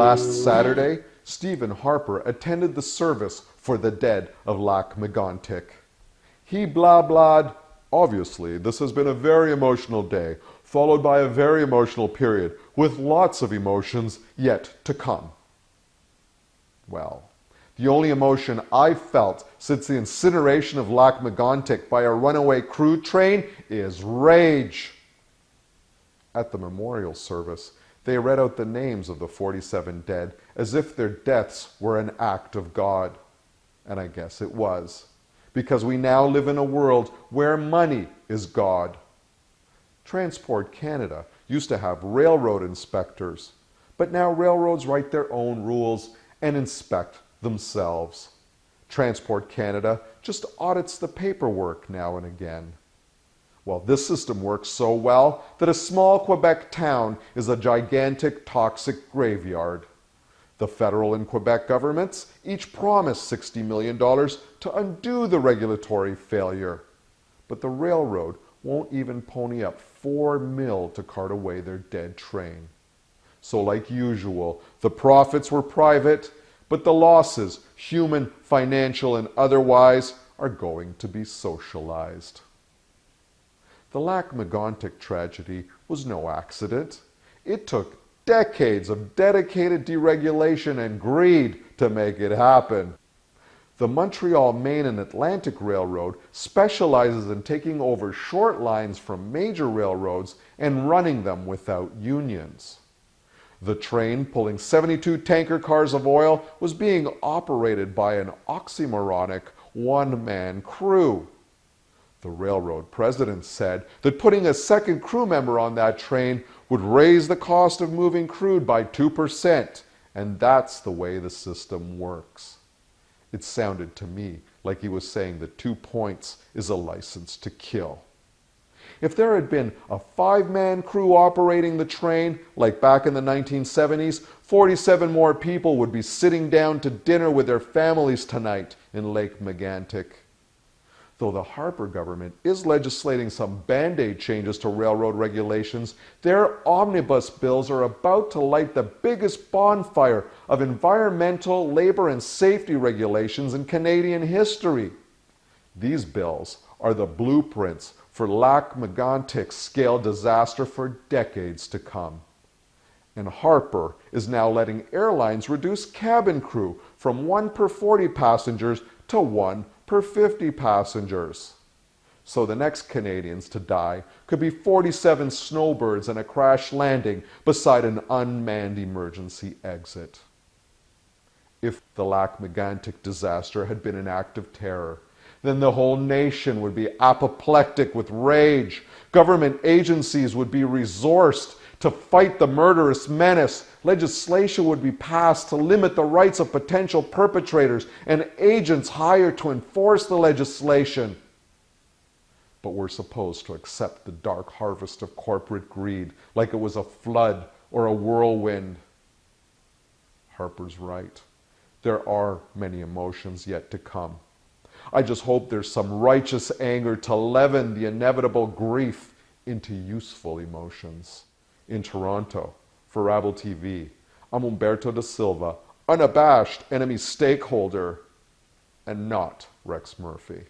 Last Saturday, Stephen Harper attended the service for the dead of Lac Megantic. He blah-blahed, obviously this has been a very emotional day, followed by a very emotional period, with lots of emotions yet to come. Well, the only emotion I've felt since the incineration of Lac Megantic by a runaway crude train is rage. At the memorial service, they read out the names of the 47 dead as if their deaths were an act of God. And I guess it was, because we now live in a world where money is God. Transport Canada used to have railroad inspectors, but now railroads write their own rules and inspect themselves. Transport Canada just audits the paperwork now and again. Well, this system works so well that a small Quebec town is a gigantic toxic graveyard. The federal and Quebec governments each promised $60 million to undo the regulatory failure, but the railroad won't even pony up $4 million to cart away their dead train. So like usual, the profits were private, but the losses, human, financial, and otherwise, are going to be socialized. The Lac Megantic tragedy was no accident. It took decades of dedicated deregulation and greed to make it happen. The Montreal, Maine and Atlantic Railroad specializes in taking over short lines from major railroads and running them without unions. The train pulling 72 tanker cars of oil was being operated by an oxymoronic one-man crew. The railroad president said that putting a second crew member on that train would raise the cost of moving crude by 2%, and that's the way the system works. It sounded to me like he was saying that 2 points is a license to kill. If there had been a 5-man crew operating the train, like back in the 1970s, 47 more people would be sitting down to dinner with their families tonight in Lac Megantic. Though the Harper government is legislating some band-aid changes to railroad regulations, their omnibus bills are about to light the biggest bonfire of environmental, labor, and safety regulations in Canadian history. These bills are the blueprints for Lac Megantic's scale disaster for decades to come. And Harper is now letting airlines reduce cabin crew from 1 per 40 passengers to 1 per 50 passengers. So the next Canadians to die could be 47 snowbirds in a crash landing beside an unmanned emergency exit. If the Lac Megantic disaster had been an act of terror, then the whole nation would be apoplectic with rage. Government agencies would be resourced to fight the murderous menace. Legislation would be passed to limit the rights of potential perpetrators and agents hired to enforce the legislation. But we're supposed to accept the dark harvest of corporate greed like it was a flood or a whirlwind. Harper's right. There are many emotions yet to come. I just hope there's some righteous anger to leaven the inevitable grief into useful emotions. In Toronto, for Rabble TV, I'm Humberto da Silva, unabashed enemy stakeholder, and not Rex Murphy.